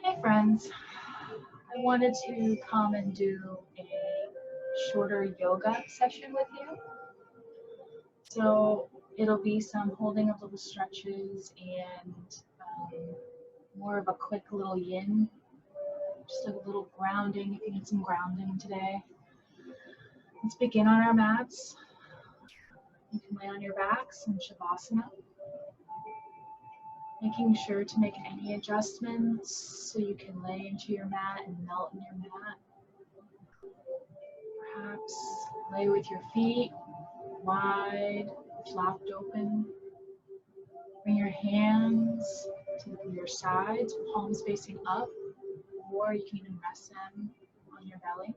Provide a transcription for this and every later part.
Hey friends, I wanted to come and do a shorter yoga session with you. So it'll be some holding of little stretches and more of a quick little yin, just a little grounding if you need some grounding today. Let's begin on our mats. You can lay on your backs in Savasana, making sure to make any adjustments so you can lay into your mat and melt in your mat. Perhaps lay with your feet wide, flopped open. Bring your hands to your sides, palms facing up, or you can even rest them on your belly.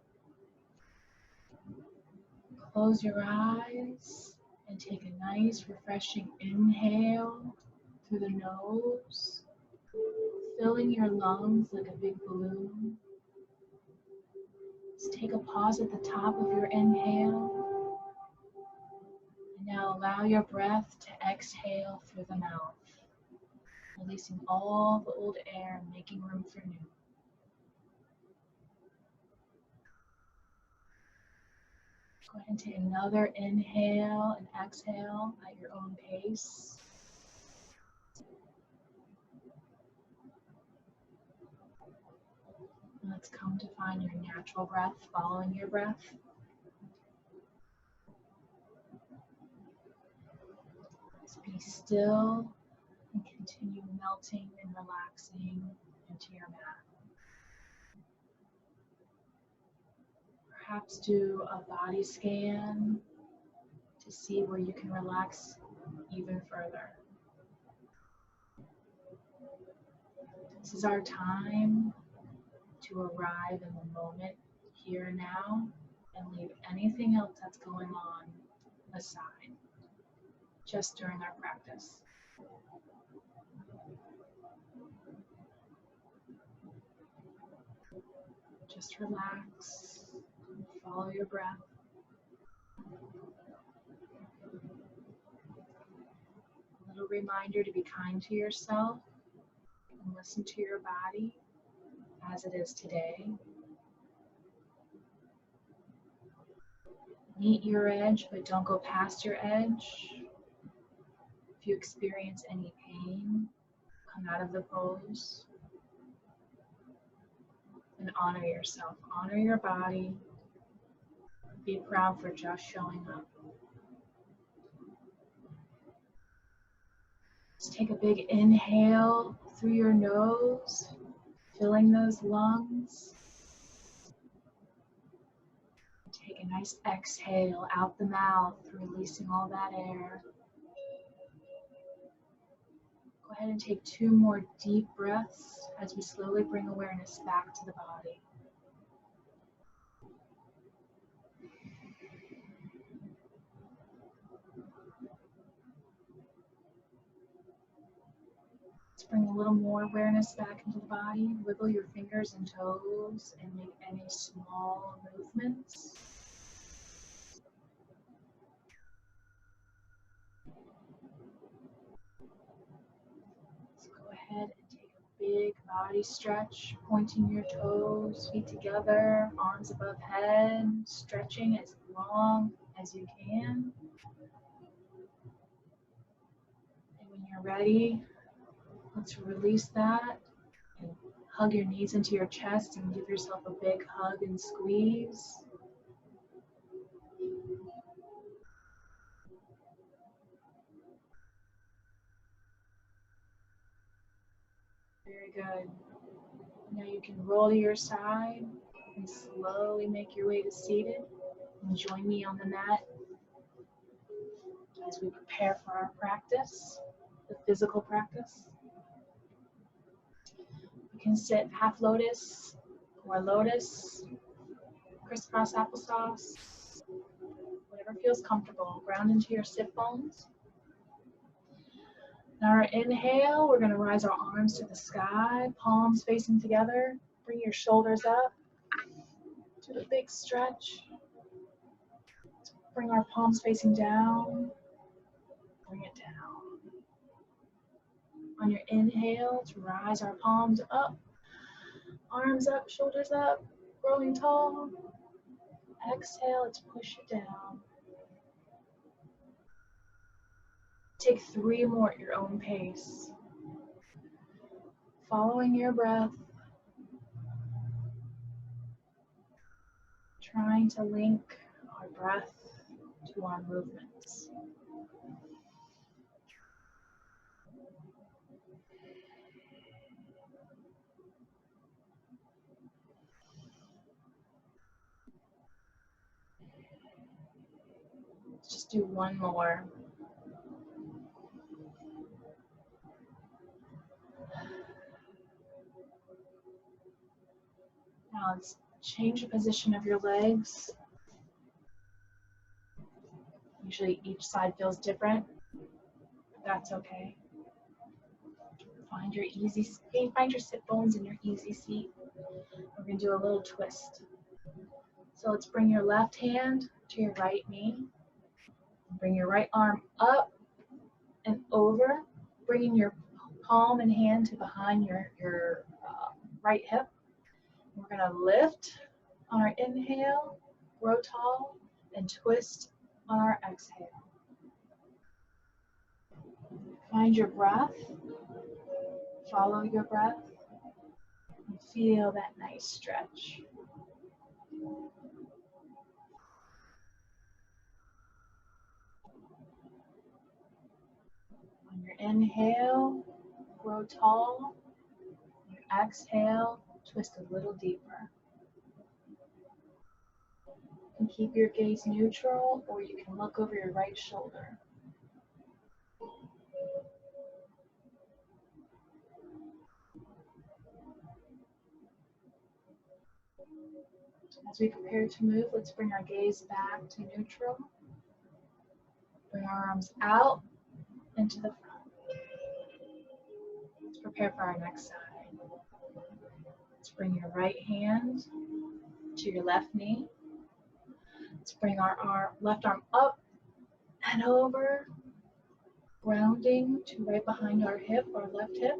Close your eyes and take a nice, refreshing inhale through the nose, filling your lungs like a big balloon. Just take a pause at the top of your inhale. And now allow your breath to exhale through the mouth, releasing all the old air and making room for new. Go ahead and take another inhale and exhale at your own pace. Let's come to find your natural breath, following your breath. Just be still and continue melting and relaxing into your mat. Perhaps do a body scan to see where you can relax even further. This is our time to arrive in the moment, here and now, and leave anything else that's going on aside, just during our practice. Just relax, follow your breath. A little reminder to be kind to yourself and listen to your body as it is today. Meet your edge, but don't go past your edge. If you experience any pain, come out of the pose and honor yourself. Honor your body. Be proud for just showing up. Just take a big inhale through your nose, filling those lungs. Take a nice exhale out the mouth, releasing all that air. Go ahead and take 2 more deep breaths as we slowly bring awareness back to the body. Let's bring a little more awareness back into the body. Wiggle your fingers and toes and make any small movements. Let's go ahead and take a big body stretch, pointing your toes, feet together, arms above head, stretching as long as you can. And when you're ready, let's release that and hug your knees into your chest and give yourself a big hug and squeeze. Very good. Now you can roll to your side and slowly make your way to seated. And join me on the mat as we prepare for our practice, the physical practice. You can sit half lotus or lotus, crisscross applesauce, whatever feels comfortable. Ground into your sit bones. Now our inhale, we're going to rise our arms to the sky, palms facing together. Bring your shoulders up. Do a big stretch. Bring our palms facing down. Bring it down. On your inhale, to rise our palms up. Arms up, shoulders up, growing tall. Exhale, let's push it down. Take 3 more at your own pace. Following your breath, trying to link our breath to our movements. Let's just do 1 more. Now let's change the position of your legs. Usually each side feels different, but that's okay. Find your sit bones in your easy seat. We're going to do a little twist. So let's bring your left hand to your right knee. Bring your right arm up and over, bringing your palm and hand to behind your right hip. We're going to lift on our inhale, grow tall, and twist on our exhale. Find your breath, follow your breath, and feel that nice stretch. On your inhale, grow tall. Your exhale, twist a little deeper. You can keep your gaze neutral, or you can look over your right shoulder. As we prepare to move, let's bring our gaze back to neutral. Bring our arms out and to the front. Let's prepare for our next side. Let's bring your right hand to your left knee. Let's bring our left arm up and over, grounding to right behind our hip, our left hip.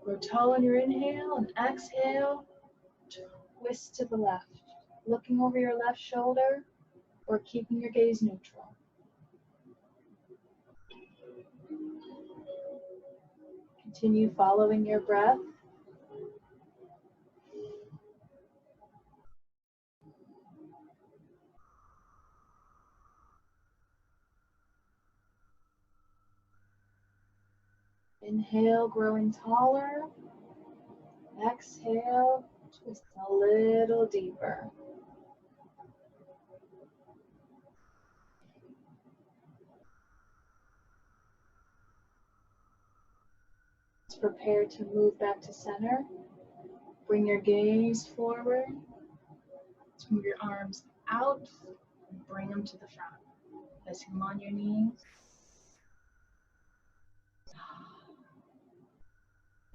Grow tall on your inhale, and exhale, twist to the left. Looking over your left shoulder or keeping your gaze neutral. Continue following your breath. Inhale, growing taller. Exhale, twist a little deeper. Let's prepare to move back to center. Bring your gaze forward. Move your arms out and bring them to the front. Placing them on your knees.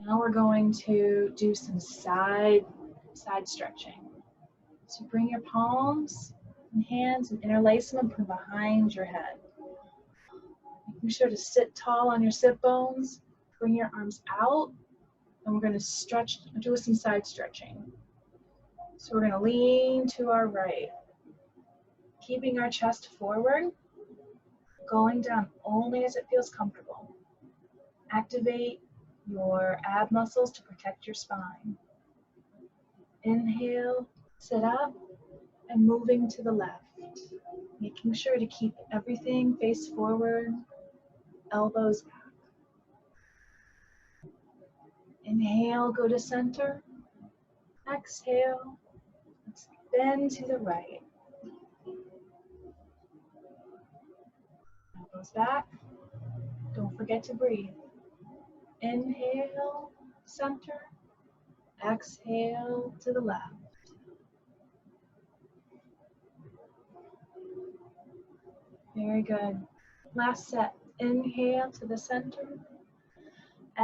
Now we're going to do some side stretching. So bring your palms and hands and interlace them and put them behind your head. Making sure to sit tall on your sit bones. Bring your arms out, and we're going to stretch, do some side stretching. So we're going to lean to our right, keeping our chest forward, going down only as it feels comfortable. Activate your ab muscles to protect your spine. Inhale, sit up, and moving to the left. Making sure to keep everything face forward, elbows back. Inhale, go to center. Exhale, let's bend to the right. Elbows back. Don't forget to breathe. Inhale, center. Exhale to the left. Very good. Last set. Inhale to the center.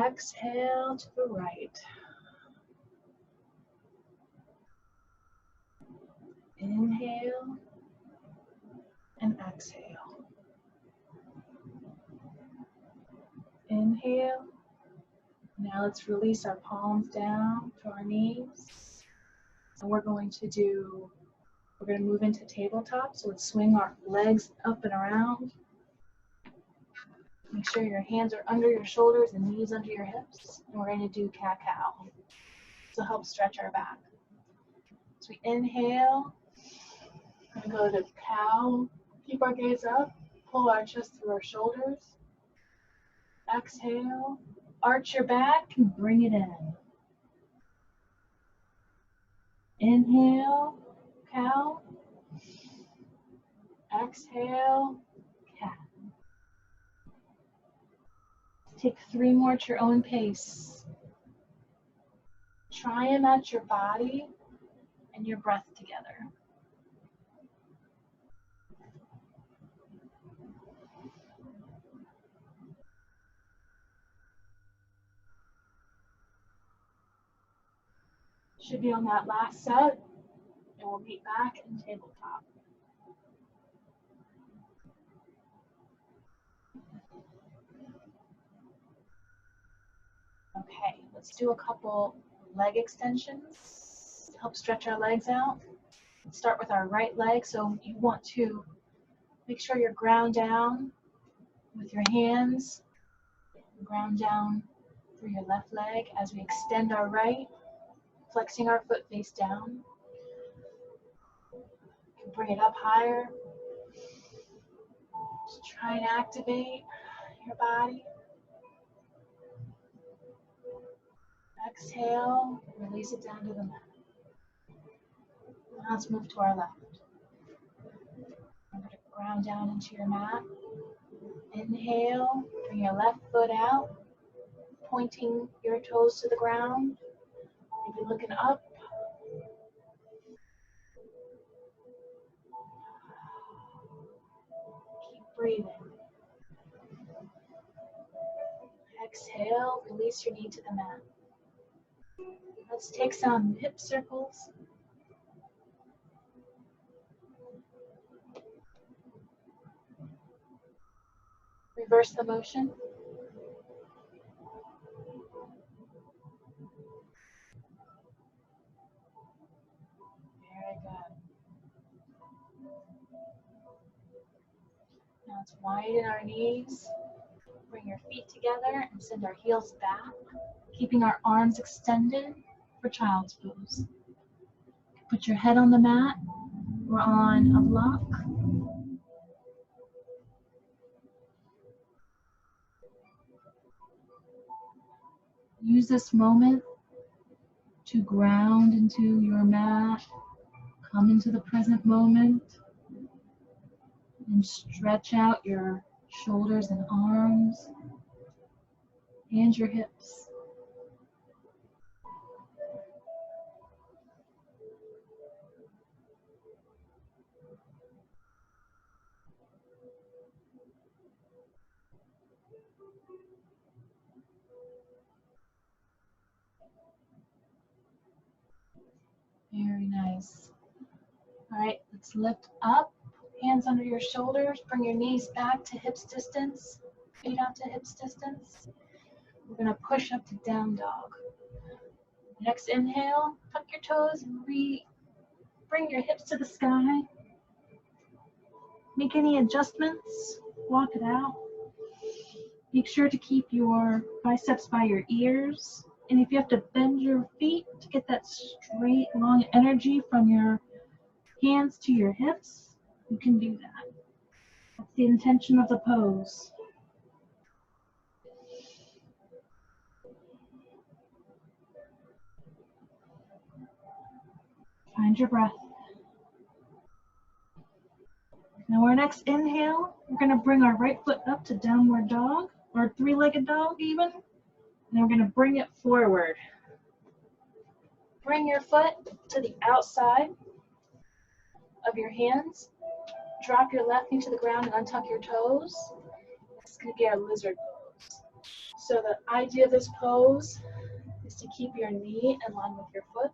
Exhale to the right. Inhale and exhale. Inhale Now let's release our palms down to our knees. And we're going to move into tabletop. So let's swing our legs up and around. Make sure your hands are under your shoulders and knees under your hips. And we're going to do cat-cow. This will help stretch our back. So we inhale. We're going to go to cow. Keep our gaze up. Pull our chest through our shoulders. Exhale. Arch your back and bring it in. Inhale, cow. Exhale, cat. Take 3 more at your own pace. Try and match your body and your breath together. Should be on that last set, and we'll meet back in tabletop. Okay, let's do a couple leg extensions to help stretch our legs out. Let's start with our right leg. So you want to make sure you're ground down with your hands, ground down through your left leg as we extend our right, flexing our foot face down. You can bring it up higher. Just try and activate your body. Exhale, release it down to the mat. Now let's move to our left. Remember to ground down into your mat. Inhale, bring your left foot out, pointing your toes to the ground. Maybe looking up. Keep breathing. Exhale, release your knee to the mat. Let's take some hip circles. Reverse the motion. Very good. Now let's widen our knees. Bring your feet together and send our heels back, keeping our arms extended for child's pose. Put your head on the mat or on a block. Use this moment to ground into your mat, come into the present moment, and stretch out your shoulders and arms and your hips. Very nice. All right, let's lift up, hands under your shoulders, bring your knees back to hips distance, feet out to hips distance. We're gonna push up to down dog. Next inhale, tuck your toes and bring your hips to the sky. Make any adjustments, walk it out. Make sure to keep your biceps by your ears. And if you have to bend your feet to get that straight, long energy from your hands to your hips, you can do that. That's the intention of the pose. Find your breath. Now our next inhale, we're going to bring our right foot up to downward dog, or 3-legged dog even. And then we're going to bring it forward. Bring your foot to the outside of your hands. Drop your left knee to the ground and untuck your toes. This is going to be our lizard pose. So the idea of this pose is to keep your knee in line with your foot.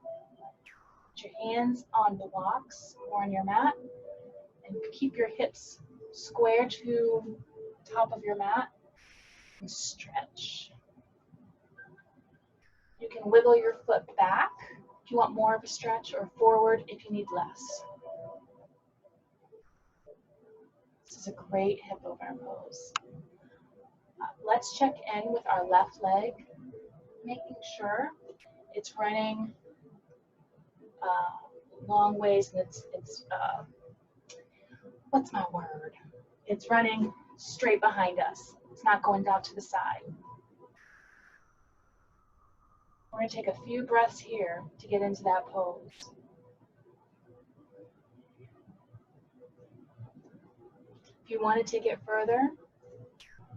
Put your hands on the blocks or on your mat. And keep your hips square to the top of your mat. And stretch. You can wiggle your foot back if you want more of a stretch, or forward if you need less. This is a great hip opener pose. Let's check in with our left leg, making sure it's running long ways, and it's what's my word? It's running straight behind us. It's not going down to the side. We're going to take a few breaths here to get into that pose. If you want to take it further,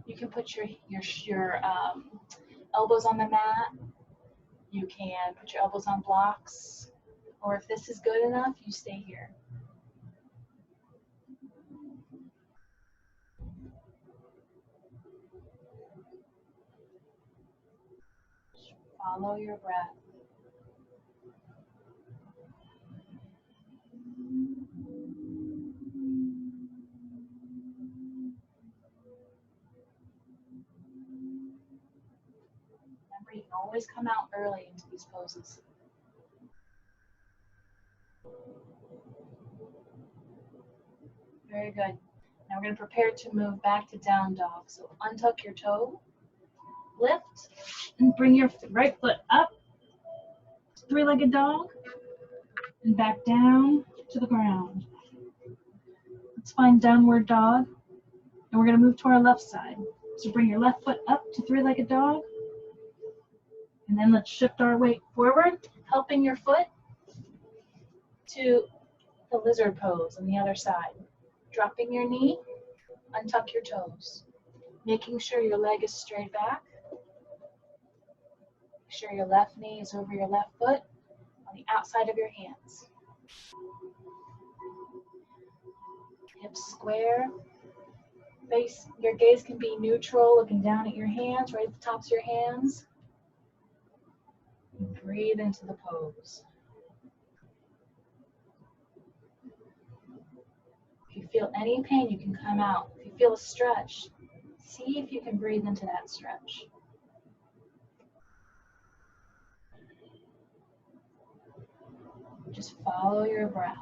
you can put your elbows on the mat. You can put your elbows on blocks. Or if this is good enough, you stay here. Follow your breath. Remember, you can always come out early into these poses. Very good. Now we're going to prepare to move back to down dog. So untuck your toe, lift, and bring your right foot up, three-legged dog, and back down to the ground. Let's find downward dog, and we're going to move to our left side. So bring your left foot up to three-legged dog, and then let's shift our weight forward, helping your foot to the lizard pose on the other side. Dropping your knee, untuck your toes. Making sure your leg is straight back. Make sure your left knee is over your left foot on the outside of your hands. Hips square. Your gaze can be neutral, looking down at your hands, right at the tops of your hands. And breathe into the pose. If you feel any pain, you can come out. If you feel a stretch, see if you can breathe into that stretch. Just follow your breath.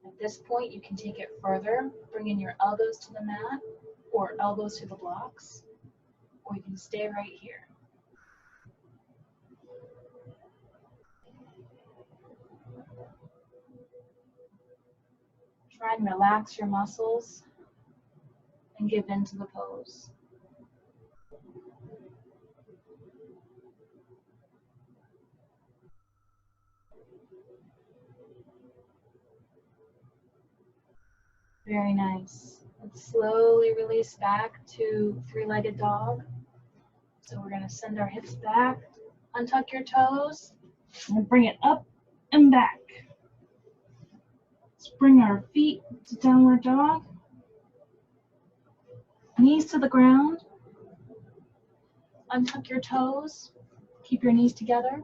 At this point, you can take it further, bring in your elbows to the mat or elbows to the blocks, or you can stay right here. Try and relax your muscles and give in to the pose. Very nice. Let's slowly release back to three-legged dog. So we're going to send our hips back, untuck your toes, and bring it up and back. Let's bring our feet to downward dog. Knees to the ground. Untuck your toes. Keep your knees together.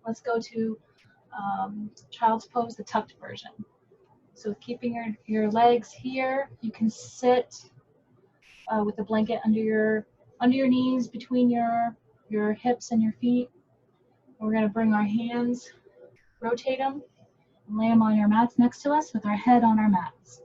Let's go to child's pose, the tucked version. So keeping your legs here, you can sit with the blanket under your knees, between your hips and your feet. And we're going to bring our hands, rotate them, and lay them on your mats next to us with our head on our mats.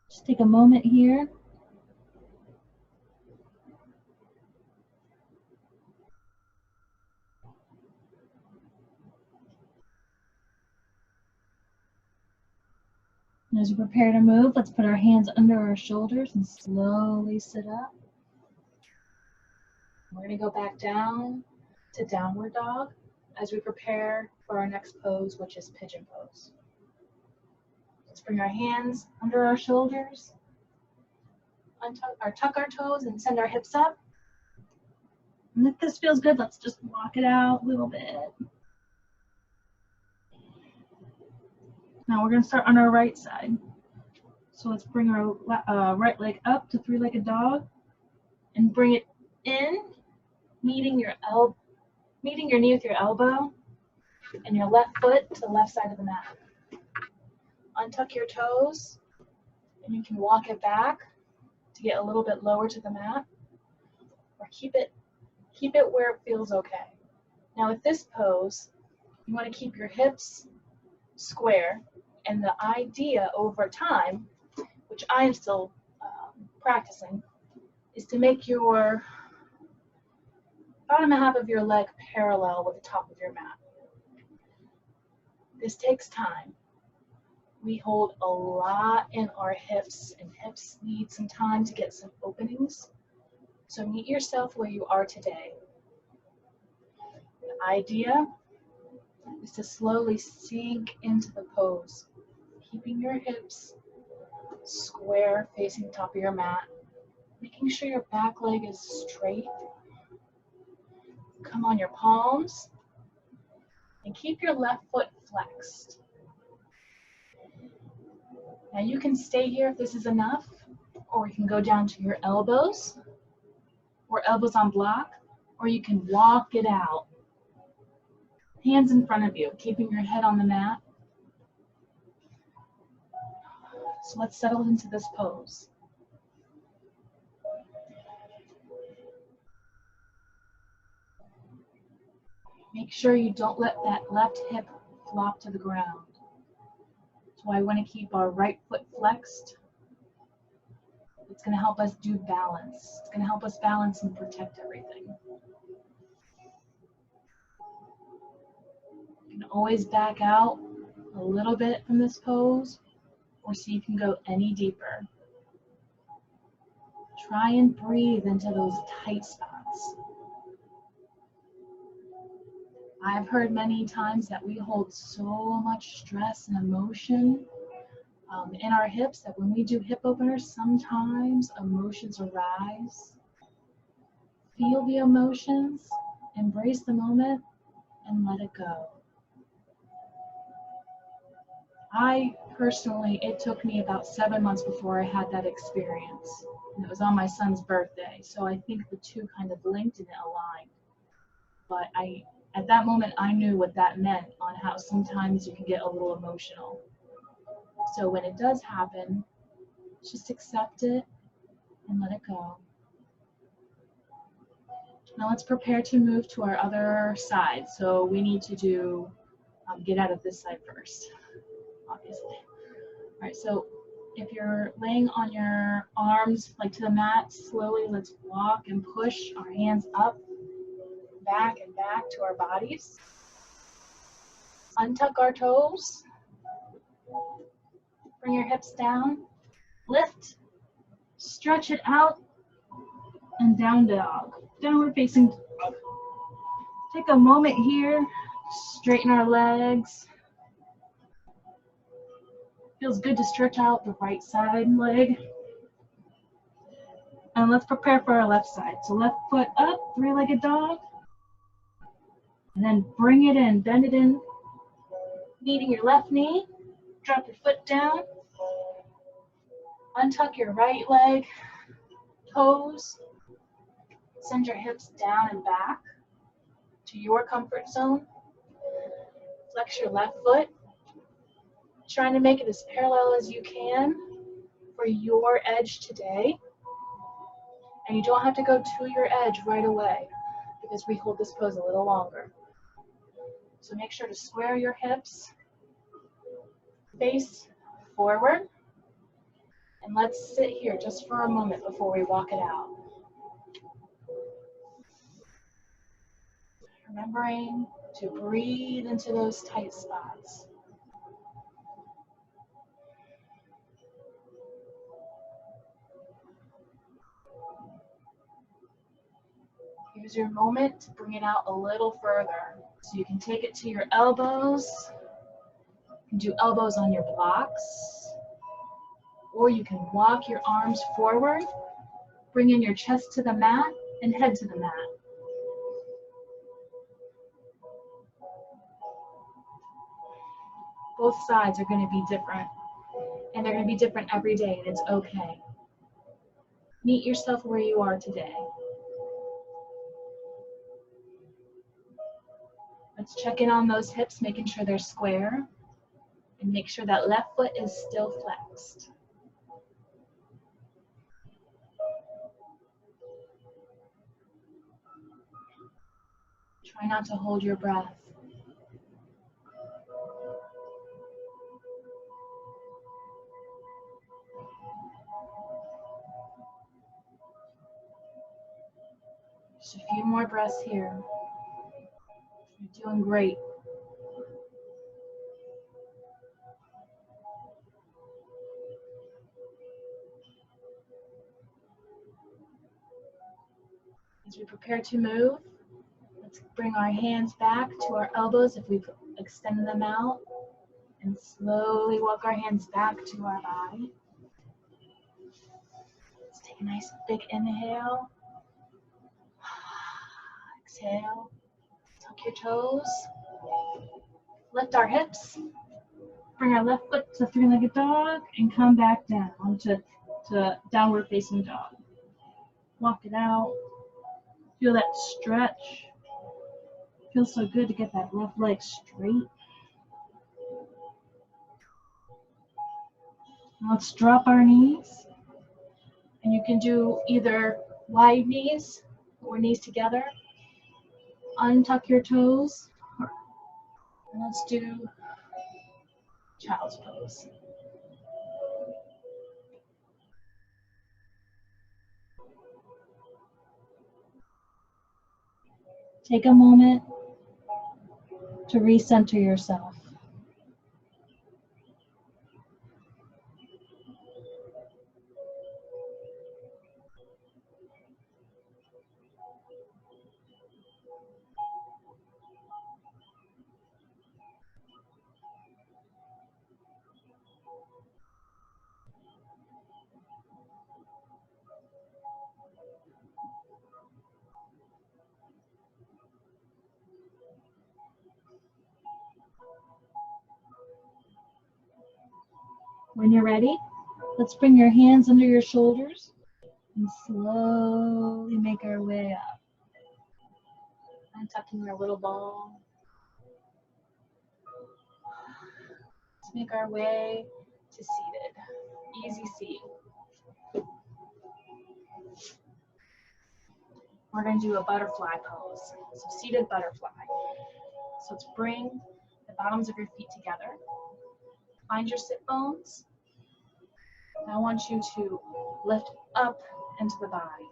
Just take a moment here. And as we prepare to move, let's put our hands under our shoulders and slowly sit up. We're going to go back down to downward dog as we prepare for our next pose, which is pigeon pose. Let's bring our hands under our shoulders, tuck our toes, and send our hips up. And if this feels good, let's just walk it out a little bit. Now we're going to start on our right side. So let's bring our right leg up to three-legged dog and bring it in, meeting your knee with your elbow and your left foot to the left side of the mat. Untuck your toes and you can walk it back to get a little bit lower to the mat, or keep it where it feels okay. Now with this pose, you want to keep your hips square, and the idea over time, which I am still practicing, is to make your bottom half of your leg parallel with the top of your mat. This takes time. We hold a lot in our hips, and hips need some time to get some openings. So meet yourself where you are today. The idea is to slowly sink into the pose, keeping your hips square facing the top of your mat, making sure your back leg is straight. Come on your palms and keep your left foot flexed. Now you can stay here if this is enough, or you can go down to your elbows, or elbows on block, or you can walk it out. Hands in front of you, keeping your head on the mat. So let's settle into this pose. Make sure you don't let that left hip flop to the ground. So I want to keep our right foot flexed. It's going to help us do balance. It's going to help us balance and protect everything. You can always back out a little bit from this pose, or see if you can go any deeper. Try and breathe into those tight spots. I've heard many times that we hold so much stress and emotion in our hips that when we do hip openers, sometimes emotions arise. Feel the emotions, embrace the moment, and let it go. I personally, it took me about 7 months before I had that experience. And it was on my son's birthday, so I think the two kind of linked and aligned. But at that moment, I knew what that meant on how sometimes you can get a little emotional. So when it does happen, just accept it and let it go. Now let's prepare to move to our other side. So we need to do, get out of this side first, obviously. All right, so if you're laying on your arms like to the mat, slowly let's walk and push our hands up, back and back to our bodies. Untuck our toes. Bring your hips down. Lift. Stretch it out. And down dog. Downward facing dog. Take a moment here. Straighten our legs. Feels good to stretch out the right side leg. And let's prepare for our left side. So left foot up, three-legged dog. And then bring it in, bend it in. Meeting your left knee. Drop your foot down. Untuck your right leg, toes. Send your hips down and back to your comfort zone. Flex your left foot. Trying to make it as parallel as you can for your edge today. And you don't have to go to your edge right away because we hold this pose a little longer. So make sure to square your hips, face forward. And let's sit here just for a moment before we walk it out. Remembering to breathe into those tight spots. Here's your moment to bring it out a little further. So you can take it to your elbows. You can do elbows on your blocks. Or you can walk your arms forward, bring in your chest to the mat and head to the mat. Both sides are going to be different, and they're going to be different every day, and it's okay. Meet yourself where you are today. Let's check in on those hips, making sure they're square, and make sure that left foot is still flexed. Try not to hold your breath. Just a few more breaths here. You're doing great. As we prepare to move, let's bring our hands back to our elbows if we've extended them out, and slowly walk our hands back to our body. Let's take a nice big inhale. Exhale. Tuck your toes. Lift our hips. Bring our left foot to three-legged dog and come back down to downward facing dog. Walk it out. Feel that stretch. Feels so good to get that left leg straight. Now let's drop our knees. And you can do either wide knees or knees together. Untuck your toes. And let's do child's pose. Take a moment to recenter yourself. When you're ready, let's bring your hands under your shoulders and slowly make our way up. Untucking our little ball. Let's make our way to seated. Easy seat. We're going to do a butterfly pose. So seated butterfly. So let's bring the bottoms of your feet together. Find your sit bones. I want you to lift up into the body.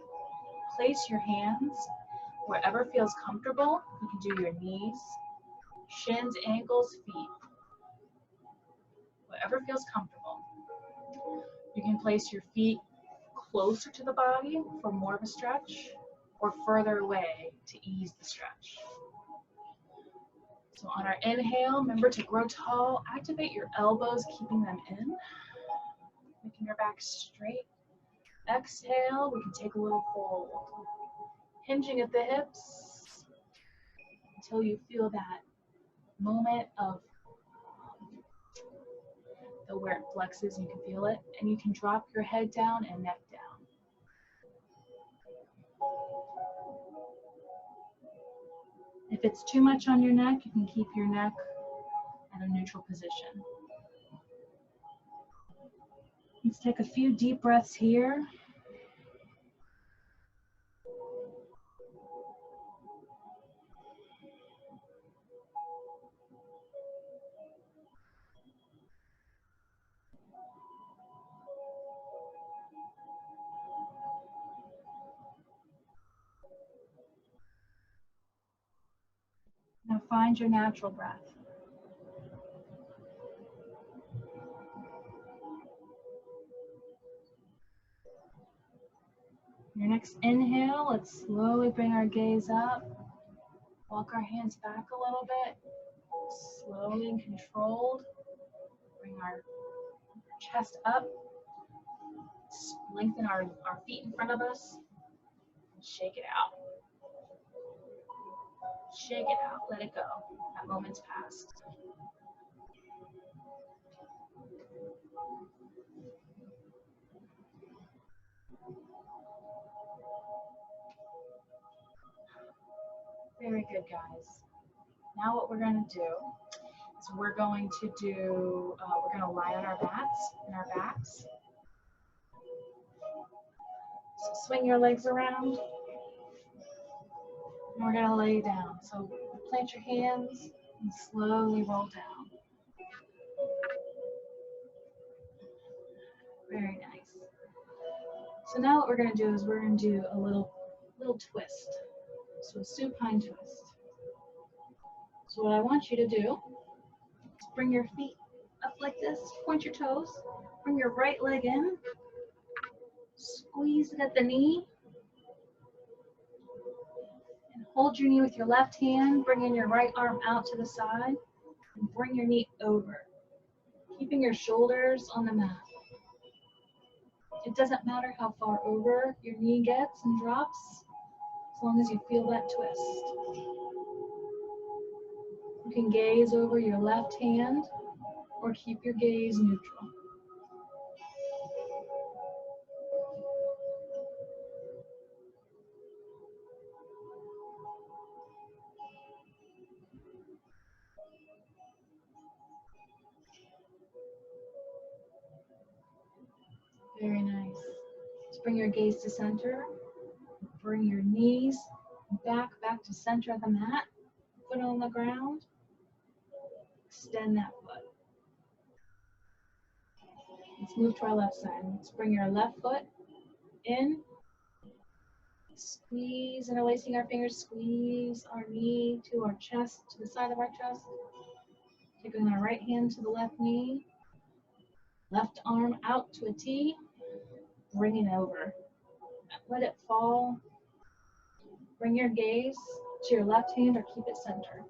Place your hands wherever feels comfortable. You can do your knees, shins, ankles, feet. Whatever feels comfortable. You can place your feet closer to the body for more of a stretch, or further away to ease the stretch. So on our inhale, remember to grow tall. Activate your elbows, keeping them in. Making your back straight. Exhale, we can take a little fold. Hinging at the hips until you feel that moment of where it flexes, you can feel it. And you can drop your head down and neck down. If it's too much on your neck, you can keep your neck at a neutral position. Let's take a few deep breaths here. Now find your natural breath. Your next inhale, let's slowly bring our gaze up. Walk our hands back a little bit. Slowly and controlled. Bring our chest up. Lengthen our feet in front of us. Shake it out. Shake it out. Let it go. That moment's passed. Very good, guys. Now what we're going to do is we're going to lie on our backs. So swing your legs around, and we're going to lay down. So plant your hands and slowly roll down. Very nice. So now what we're going to do is we're going to do a little twist. So a supine twist. So what I want you to do is bring your feet up like this, point your toes, bring your right leg in, squeeze it at the knee, and hold your knee with your left hand, bring in your right arm out to the side, and bring your knee over, keeping your shoulders on the mat. It doesn't matter how far over your knee gets and drops, as long as you feel that twist. You can gaze over your left hand or keep your gaze neutral. Very nice. Just bring your gaze to center. Bring your knees back to center of the mat. Foot on the ground. Extend that foot. Let's move to our left side. Let's bring your left foot in. Squeeze, interlacing our fingers, squeeze our knee to our chest, to the side of our chest. Taking our right hand to the left knee. Left arm out to a T. Bring it over. Let it fall. Bring your gaze to your left hand or keep it centered.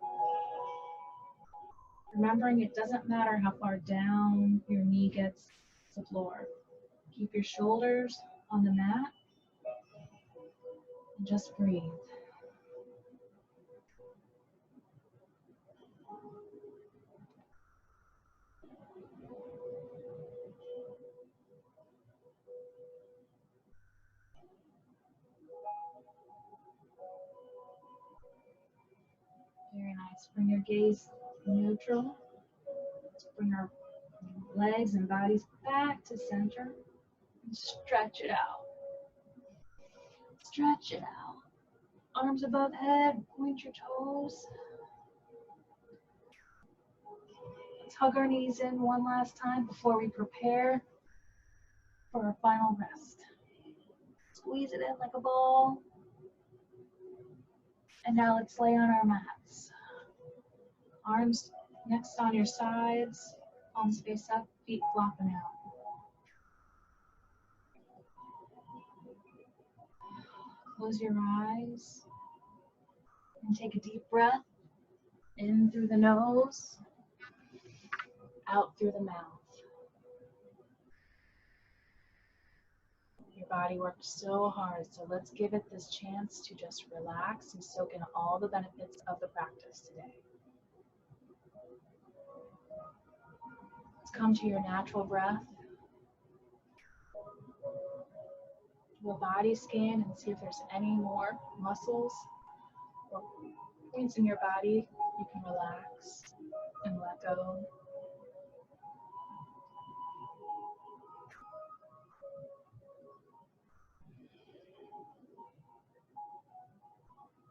Remembering it doesn't matter how far down your knee gets to the floor. Keep your shoulders on the mat and just breathe. Very nice. Bring your gaze neutral. Let's bring our legs and bodies back to center and stretch it out. Stretch it out. Arms above head, point your toes. Let's hug our knees in one last time before we prepare for our final rest. Squeeze it in like a ball. And now let's lay on our mats. Arms next on your sides, palms face up, feet flopping out. Close your eyes and take a deep breath in through the nose, out through the mouth. Your body worked so hard, so let's give it this chance to just relax and soak in all the benefits of the practice today. Let's come to your natural breath. Do a body scan and see if there's any more muscles or points in your body you can relax and let go.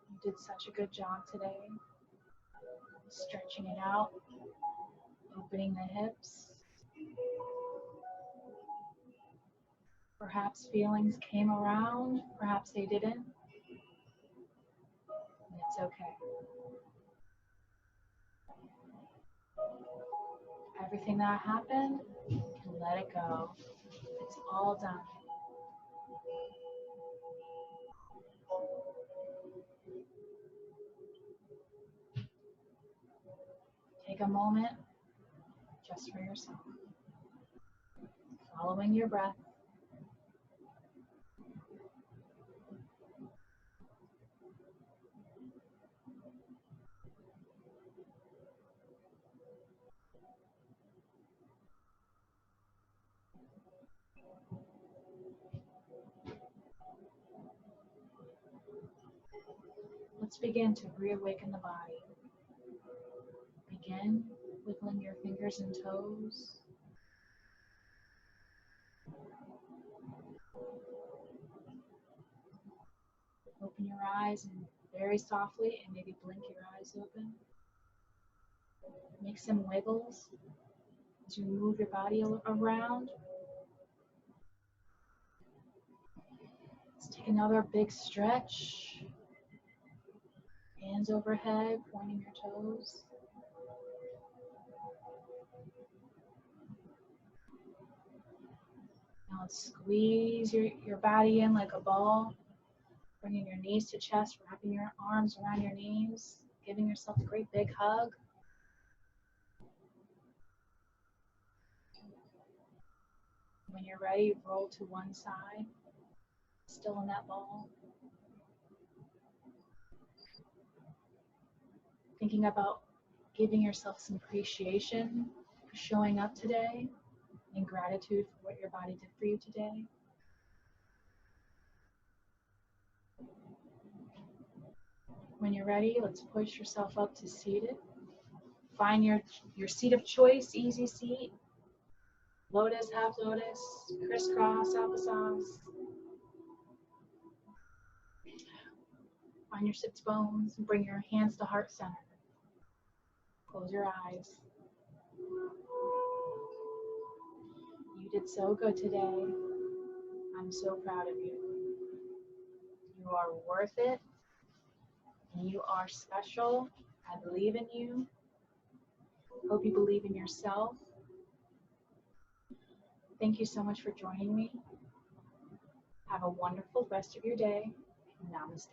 You did such a good job today. Stretching it out, opening the hips. Perhaps feelings came around, perhaps they didn't. And it's okay. Everything that happened, you can let it go. It's all done. Take a moment just for yourself. Following your breath. Let's begin to reawaken the body. Begin wiggling your fingers and toes. Open your eyes and very softly and maybe blink your eyes open. Make some wiggles as you move your body around. Let's take another big stretch. Hands overhead, pointing your toes. Now let's squeeze your body in like a ball. Bringing your knees to chest, wrapping your arms around your knees, giving yourself a great big hug. When you're ready, roll to one side, still in that ball. Thinking about giving yourself some appreciation for showing up today and gratitude for what your body did for you today. When you're ready, let's push yourself up to seated. Find your seat of choice, easy seat. Lotus, half lotus, crisscross, applesauce. Find your sits bones and bring your hands to heart center. Close your eyes. You did so good today. I'm so proud of you. You are worth it. You are special. I believe in you. Hope you believe in yourself. Thank you so much for joining me. Have a wonderful rest of your day. Namaste.